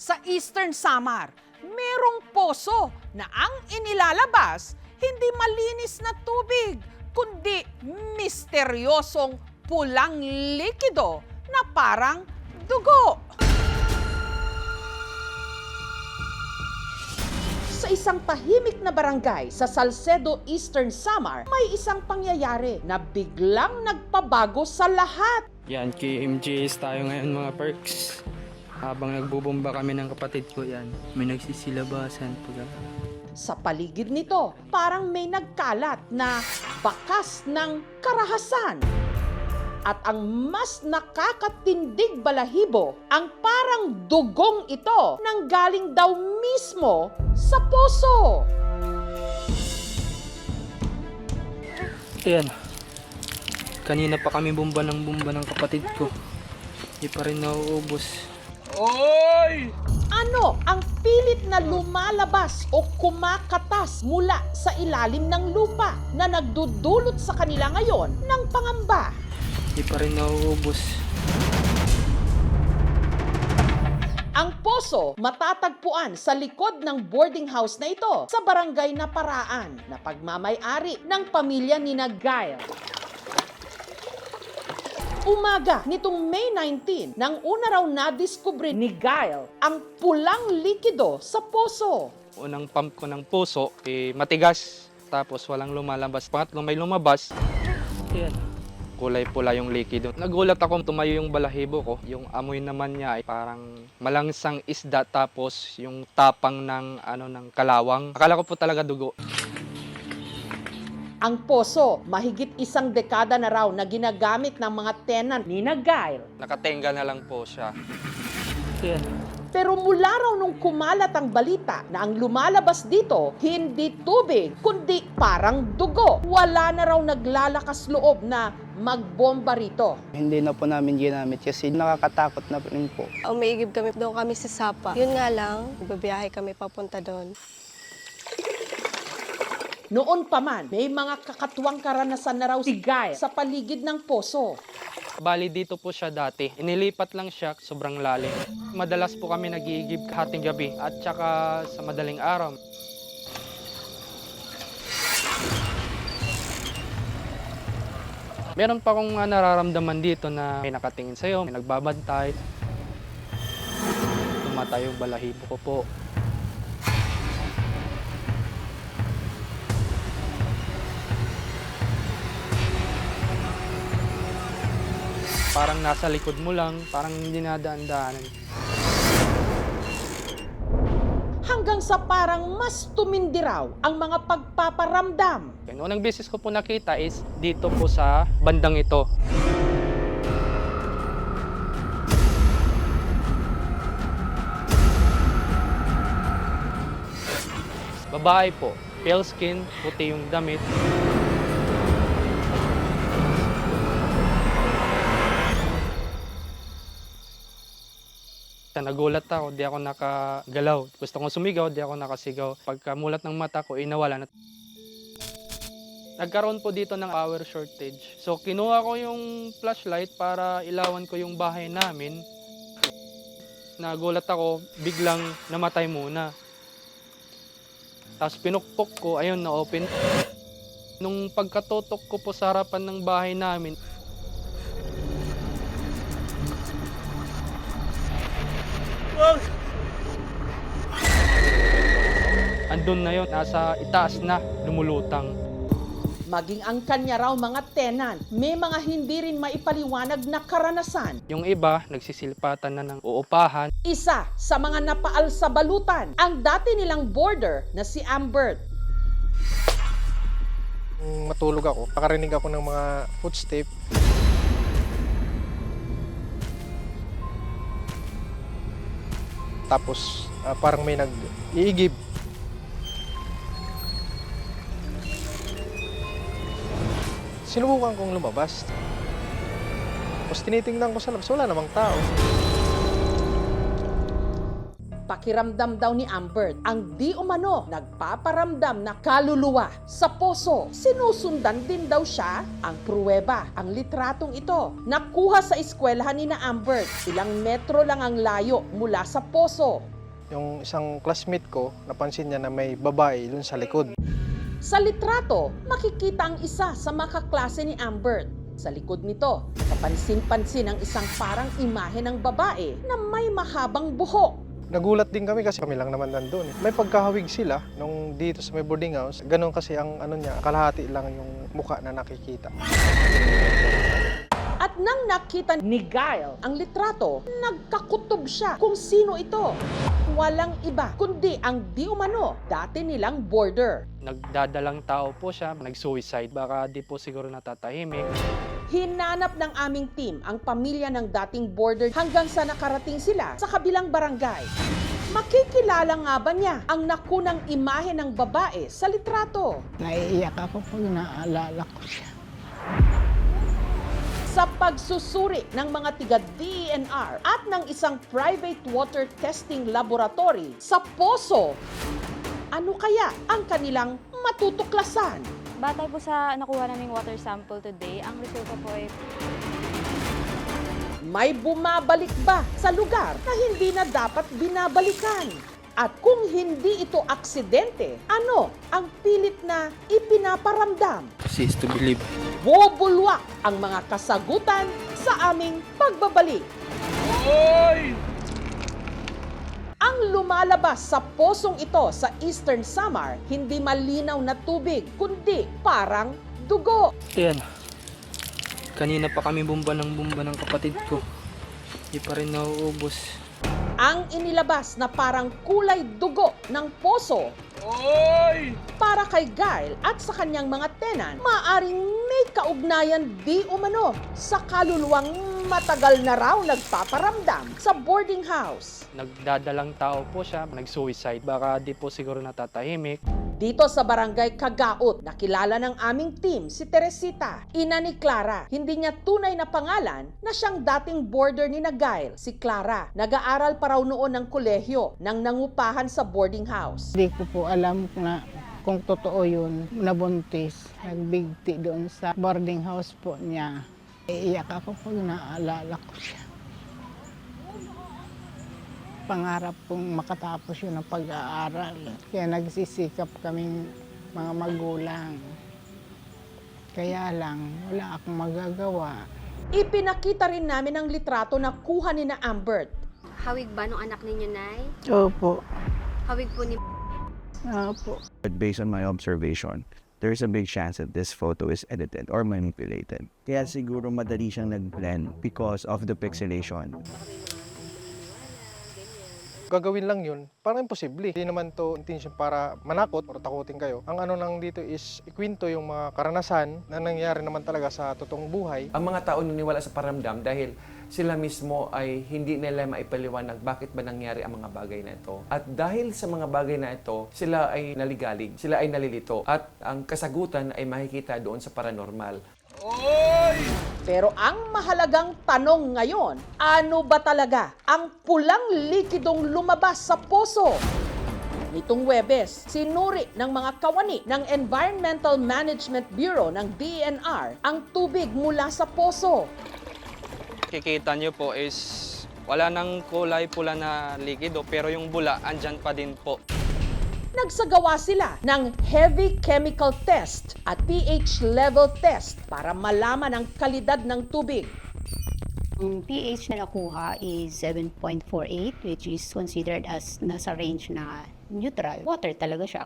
sa Eastern Samar, merong poso na ang inilalabas hindi malinis na tubig, kundi misteryosong pulang likido na parang dugo. Sa isang tahimik na barangay sa Salcedo, Eastern Samar, may isang pangyayari na biglang nagpabago sa lahat. Yan, KMJS tayo ngayon mga perks. Habang nagbubomba kami ng kapatid ko yan, may nagsisilabasan po yan. Sa paligid nito, parang may nagkalat na bakas ng karahasan. At ang mas nakakatindig balahibo, ang parang dugong ito nang galing daw mismo sa poso. Ayan, kanina pa kami bomba ng kapatid ko. Di pa rin nauubos. Oy! Ano ang pilit na lumalabas o kumakatas mula sa ilalim ng lupa na nagdudulot sa kanila ngayon ng pangamba? Di pa rin nauubos. Ang poso matatagpuan sa likod ng boarding house na ito sa barangay na Paraan na pagmamay-ari ng pamilya ni Gail. Umaga nitong May 19, nang una raw nadiskubre ni Gail ang pulang likido sa poso. Unang pump ko ng puso, matigas. Tapos walang lumalabas. Pangatlo may lumabas. Ayan. Kulay pula yung likido. Nagulat ako, tumayo yung balahibo ko. Yung amoy naman niya ay parang malangsang isda tapos yung tapang ng ng kalawang. Akala ko po talaga dugo. Ang poso, mahigit isang dekada na raw na ginagamit ng mga tenant ni Gail. Nakatenga na lang po siya. Ayan. Pero mula raw nung kumalat ang balita na ang lumalabas dito, hindi tubig, kundi parang dugo. Wala na raw naglalakas loob na magbomba rito. Hindi na po namin ginamit kasi nakakatakot na rin po. Umiigib kami, doon kami sa Sapa. Yun nga lang, babiyahe kami papunta doon. Noon pa man, may mga kakatuwang karanasan na raw si Gail sa paligid ng poso. Bali dito po siya dati. Inilipat lang siya, sobrang lalim. Madalas po kami nag-iigib hating gabi at saka sa madaling araw. Meron pa akong nararamdaman dito na may nakatingin sa'yo, may nagbabantay. Tumatay yung balahibo ko po. Parang nasa likod mo lang, parang hindi nadaan-daanan. Hanggang sa parang mas tumindi raw ang mga pagpaparamdam. Unang beses ko po nakita is dito po sa bandang ito. Babae po, pale skin, puti yung damit. Nagulat ako, di ako nakagalaw. Gusto kong sumigaw, di ako nakasigaw. Pagkamulat ng mata ko, nawala na. Nagkaroon po dito ng power shortage. So kinuha ko yung flashlight para ilawan ko yung bahay namin. Nagulat ako, biglang namatay muna. Tapos pinukpok ko, ayun, na-open. Nung pagkatutok ko po sa harapan ng bahay namin, andun na yun, nasa itaas na, lumulutang. Maging ang kanya raw mga tenant, may mga hindi rin maipaliwanag na karanasan. Yung iba, nagsisilpatan na ng uupahan. Isa sa mga napaal sa balutan, ang dati nilang boarder na si Ambert. Matulog ako, nakarinig ako ng mga footstep. Tapos parang may nag-iigib. Sinubukan kong lumabas. Tapos tinitingnan ko sa labas, wala namang tao. Pakiramdam daw ni Ambert ang di umano nagpaparamdam na kaluluwa sa poso. Sinusundan din daw siya. Ang pruweba, ang litratong ito, nakuha sa eskwelahan ni na Ambert. Ilang metro lang ang layo mula sa poso. Yung isang classmate ko, napansin niya na may babae dun sa likod. Sa litrato, makikita ang isa sa mga kaklase ni Ambert. Sa likod nito, kapansin-pansin ang isang parang imahe ng babae na may mahabang buhok. Nagulat din kami kasi kami lang naman nandun. May pagkahawig sila nung dito sa may boarding house. Ganon kasi ang ano niya, kalahati lang yung mukha na nakikita. At nang nakita ni Gail ang litrato, nagkakutob siya kung sino ito. Walang iba kundi ang di umano dati nilang boarder. Nagdadalang tao po siya, nag-suicide. Baka di po siguro natatahimik. Hinanap ng aming team ang pamilya ng dating boarder hanggang sa nakarating sila sa kabilang barangay. Makikilala nga ba niya ang nakunang imahe ng babae sa litrato? Naiiyak ako pag naaalala ko siya. Sa pagsusuri ng mga tiga-DENR at ng isang private water testing laboratory sa Poso, ano kaya ang kanilang matutuklasan? Batay po sa nakuha naming water sample today, ang resulta po ay May bumabalik ba sa lugar na hindi na dapat binabalikan? At kung hindi ito aksidente, ano ang pilit na ipinaparamdam? Cease to believe. Bubulwak ang mga kasagutan sa aming pagbabalik. Ang lumalabas sa posong ito sa Eastern Samar, hindi malinaw na tubig, kundi parang dugo. Ayan. Kanina pa kami bumba ng kapatid ko. Di pa rin nauubos. Ang inilabas na parang kulay dugo ng poso. Para kay Gail at sa kanyang mga tenant, maaaring may kaugnayan di umano sa kaluluwang matagal na raw nagpaparamdam sa boarding house. Nagdadalang tao po siya, nag-suicide. Baka di po siguro natatahimik. Dito sa barangay Kagaot, nakilala ng aming team si Teresita, ina ni Clara. Hindi niya tunay na pangalan na siyang dating boarder ni Gail, si Clara. Nag-aaral pa raw noon ng kolehiyo nang nangupahan sa boarding house. Hindi ko po alam na kung totoo yun, nabuntis. Nagbigti doon sa boarding house po niya. Iiyak ako pag naaalala ko siya. Pangarap kong makatapos yun ng pag-aaral. Kaya nagsisikap kaming mga magulang. Kaya lang, wala akong magagawa. Ipinakita rin namin ang litrato na kuha ni na Ambert. Hawig ba nung anak ninyo, Nay? Opo. Hawig po ni Opo. But based on my observation, there's a big chance that this photo is edited or manipulated. Kaya siguro madali siyang nag-blend because of the pixelation. Gagawin lang yun, parang imposible. Hindi naman to intention para manakot o takutin kayo. Ang ano lang dito is ikwento yung mga karanasan na nangyari naman talaga sa totoong buhay. Ang mga tao naniniwala sa paramdam dahil sila mismo ay hindi nila maipaliwanag bakit ba nangyari ang mga bagay na ito. At dahil sa mga bagay na ito, sila ay naligalig, sila ay nalilito. At ang kasagutan ay makikita doon sa paranormal. Pero ang mahalagang tanong ngayon, ano ba talaga ang pulang likidong lumabas sa poso? Nitong Huwebes, sinuri ng mga kawani ng Environmental Management Bureau ng DENR ang tubig mula sa poso. Kikita nyo po is wala nang kulay pula na likido pero yung bula andyan pa din po. Nagsagawa sila ng heavy chemical test at pH level test para malaman ang kalidad ng tubig. Ang pH na nakuha is 7.48 which is considered as nasa range na neutral. Water talaga siya.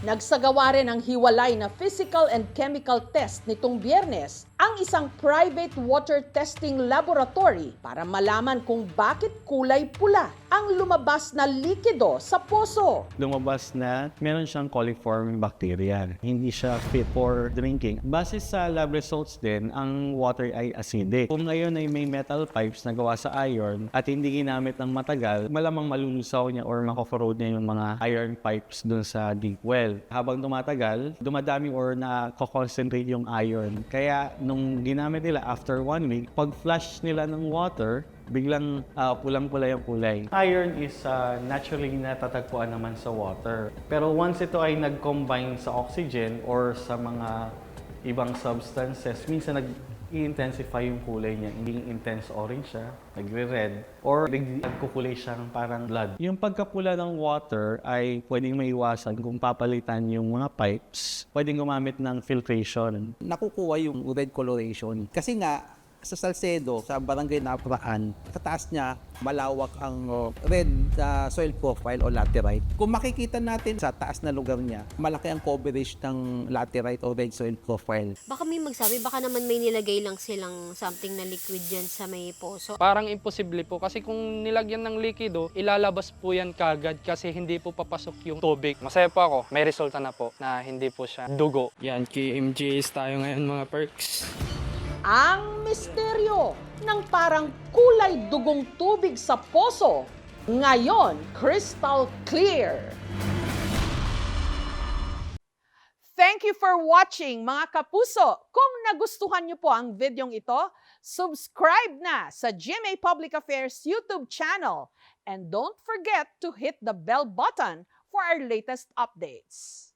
Nagsagawa rin ng hiwalay na physical and chemical test nitong Biyernes ang isang private water testing laboratory para malaman kung bakit kulay pula ang lumabas na likido sa poso. Lumabas na meron siyang coliform bacteria. Hindi siya fit for drinking. Base sa lab results din, ang water ay acidic. Kung ngayon ay may metal pipes na gawa sa iron at hindi ginamit ng matagal, malamang malulusaw niya or mako-corrode niya yung mga iron pipes dun sa deep well. Habang tumatagal, dumadami or na-concentrate yung iron. Kaya nung ginamit nila after 1 week, pag flush nila ng water, biglang pulang-pula yung kulay. Iron is naturally natatagpuan naman sa water. Pero once ito ay nag-combine sa oxygen or sa mga ibang substances, minsan i-intensify yung kulay niya. Hindi intense orange siya, nagre-red, or nagkukulay siyang parang blood. Yung pagkapula ng water ay pwedeng maiwasan kung papalitan yung mga pipes. Pwedeng gumamit ng filtration. Nakukuha yung red coloration. Kasi nga, sa Salcedo, sa barangay na Apraan, sa taas niya, malawak ang red soil profile o laterite. Kung makikita natin sa taas na lugar niya, malaki ang coverage ng laterite o red soil profile. Baka may magsabi, baka naman may nilagay lang silang something na liquid dyan sa may poso. Parang imposible po kasi kung nilagyan ng likido, ilalabas po yan kagad kasi hindi po papasok yung tubig. Masaya po ako, may resulta na po na hindi po siya dugo. Yan, KMJs tayo ngayon mga perks. Ang misteryo ng parang kulay dugong tubig sa poso, ngayon crystal clear. Thank you for watching mga kapuso. Kung nagustuhan niyo po ang videong ito, subscribe na sa GMA Public Affairs YouTube channel and don't forget to hit the bell button for our latest updates.